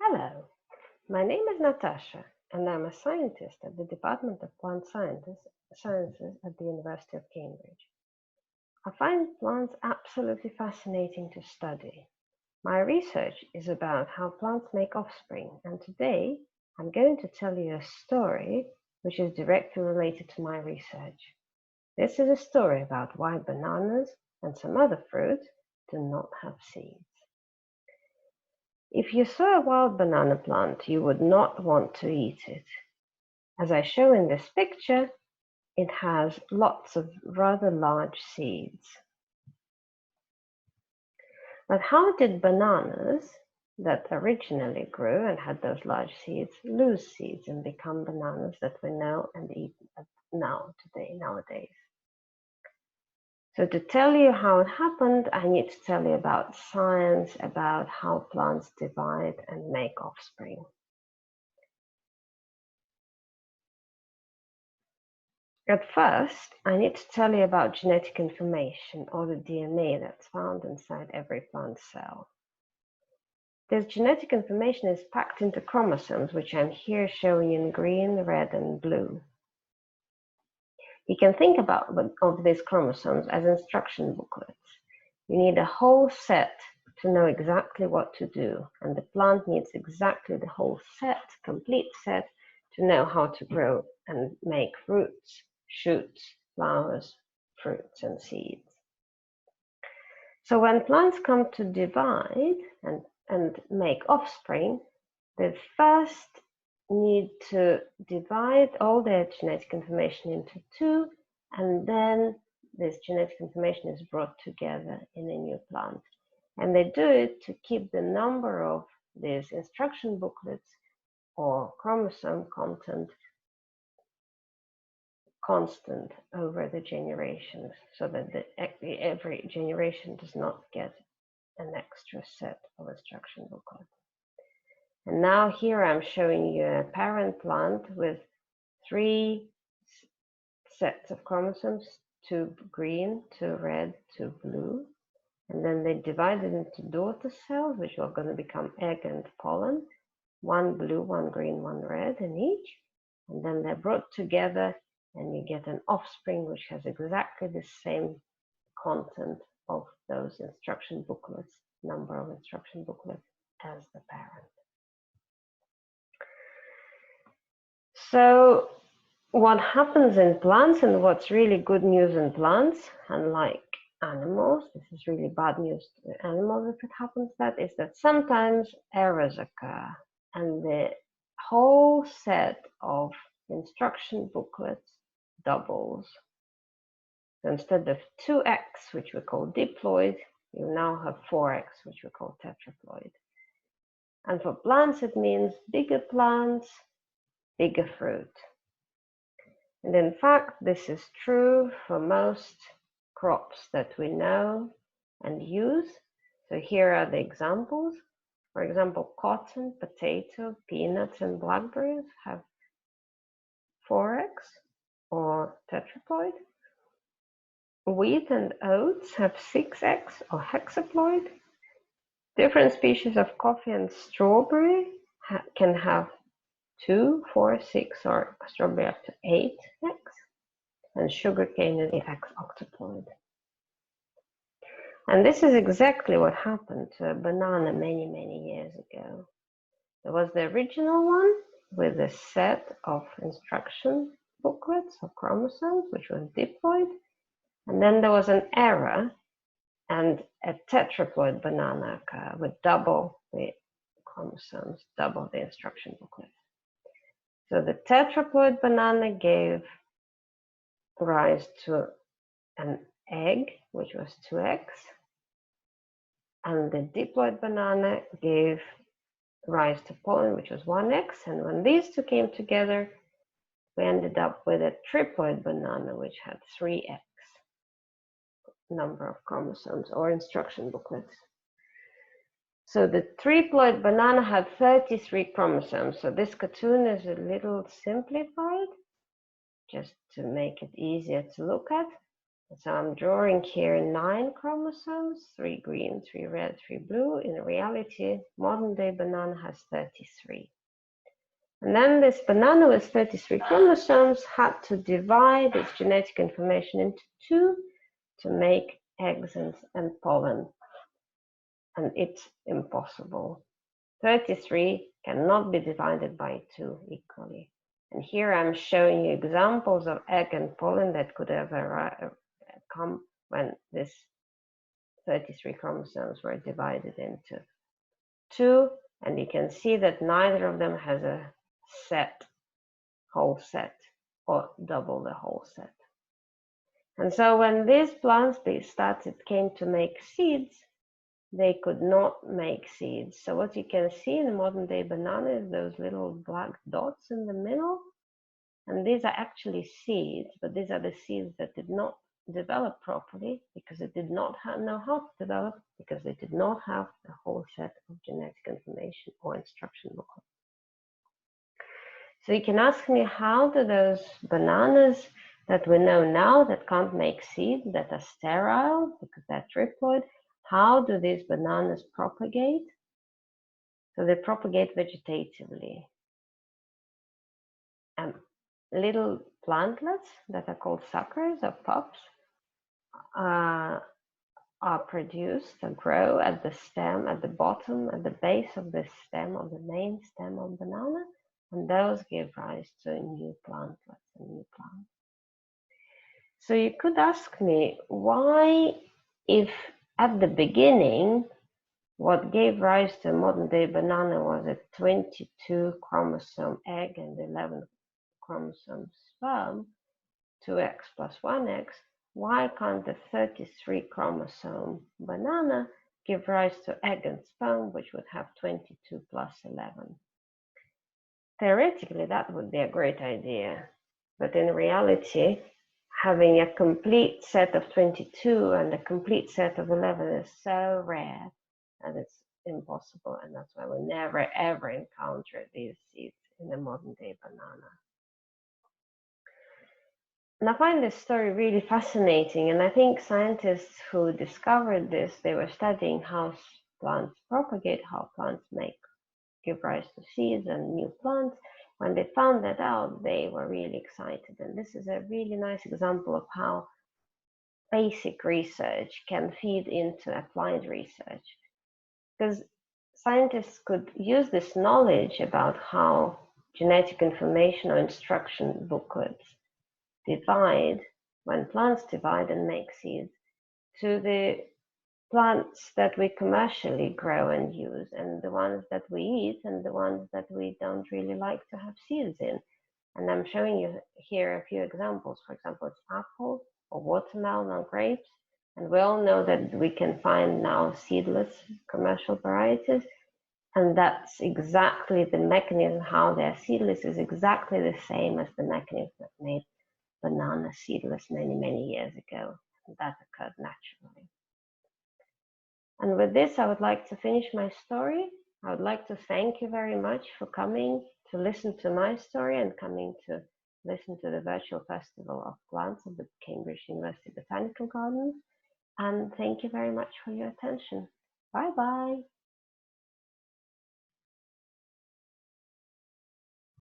Hello, my name is Natasha, and I'm a scientist at the Department of Plant Sciences at the University of Cambridge. I find plants absolutely fascinating to study. My research is about how plants make offspring, and today I'm going to tell you a story which is directly related to my research. This is a story about why bananas and some other fruits do not have seeds. If you saw a wild banana plant, you would not want to eat it. As I show in this picture, it has lots of rather large seeds. But how did bananas that originally grew and had those large seeds lose seeds and become bananas that we know and eat nowadays? So to tell you how it happened, I need to tell you about science, about how plants divide and make offspring. At first, I need to tell you about genetic information, or the DNA that's found inside every plant cell. This genetic information is packed into chromosomes, which I'm here showing in green, red, and blue. You can think of these chromosomes as instruction booklets. You need a whole set to know exactly what to do, and the plant needs exactly the whole set, complete set, to know how to grow and make roots, shoots, flowers, fruits, and seeds. So when plants come to divide and make offspring, they first need to divide all their genetic information into two, and then this genetic information is brought together in a new plant. And they do it to keep the number of these instruction booklets or chromosome content constant over the generations, so that every generation does not get an extra set of instruction booklet. And now here I'm showing you a parent plant with 3 sets of chromosomes, 2 green, 2 red, 2 blue. And then they divided into daughter cells, which are going to become egg and pollen, 1 blue, 1 green, 1 red in each. And then they're brought together and you get an offspring which has exactly the same content of those instruction booklets, number of instruction booklets, as the parent. So what happens in plants, and what's really good news in plants, unlike animals, this is really bad news to animals if it happens, is that sometimes errors occur and the whole set of instruction booklets doubles. So instead of 2x, which we call diploid, you now have 4x, which we call tetraploid. And for plants, it means bigger plants, bigger fruit. And in fact, this is true for most crops that we know and use. So here are the examples. For example, cotton, potato, peanuts, and blackberries have 4x or tetraploid. Wheat and oats have 6x or hexaploid. Different species of coffee and strawberry can have 2, 4, 6, or strawberry up to 8x. And sugarcane is 8x octoploid. And this is exactly what happened to a banana many, many years ago. There was the original one with a set of instruction booklets of chromosomes, which was diploid. And then there was an error, and a tetraploid banana occurred with double the chromosomes, double the instruction booklet. So the tetraploid banana gave rise to an egg, which was 2x, and the diploid banana gave rise to pollen, which was 1x. And when these two came together, we ended up with a triploid banana, which had 3x number of chromosomes or instruction booklets. So the triploid banana had 33 chromosomes. So this cartoon is a little simplified, just to make it easier to look at. So I'm drawing here 9 chromosomes, 3 green, 3 red, 3 blue. In reality, modern day banana has 33. And then this banana with 33 chromosomes had to divide its genetic information into 2 to make eggs and pollen. And it's impossible. 33 cannot be divided by 2 equally. And here I'm showing you examples of egg and pollen that could have come when this 33 chromosomes were divided into 2, and you can see that neither of them has a whole set, or double the whole set. And so when these plants came to make seeds, they could not make seeds. So what you can see in a modern day banana is those little black dots in the middle. And these are actually seeds, but these are the seeds that did not develop properly because it did not know how to develop, because they did not have the whole set of genetic information or instruction booklet. So you can ask me, how do those bananas that we know now that can't make seeds, that are sterile because they're triploid, how do these bananas propagate? So they propagate vegetatively. Little plantlets that are called suckers or pups are produced and grow at the stem, at the bottom, at the base of the stem, of the main stem of banana, and those give rise to new plantlets and new plants. So you could ask me, why, if at the beginning what gave rise to a modern day banana was a 22 chromosome egg and 11 chromosome sperm, 2x plus 1x, why can't the 33 chromosome banana give rise to egg and sperm, which would have 22 plus 11? Theoretically, that would be a great idea, but in reality, having a complete set of 22 and a complete set of 11 is so rare that it's impossible, and that's why we never ever encounter these seeds in a modern day banana. And I find this story really fascinating, and I think scientists who discovered this, they were studying how plants propagate, how plants give rise to seeds and new plants. When they found that out, they were really excited. And this is a really nice example of how basic research can feed into applied research. Because scientists could use this knowledge about how genetic information or instruction booklets divide, when plants divide and make seeds, to the plants that we commercially grow and use, and the ones that we eat, and the ones that we don't really like to have seeds in. And I'm showing you here a few examples. For example, it's apple or watermelon or grapes. And we all know that we can find now seedless commercial varieties. And that's exactly the mechanism. How they're seedless is exactly the same as the mechanism that made banana seedless many, many years ago. And that occurred naturally. And with this, I would like to finish my story. I would like to thank you very much for coming to listen to my story and coming to listen to the virtual festival of plants of the Cambridge University Botanical Gardens. And thank you very much for your attention. Bye-bye.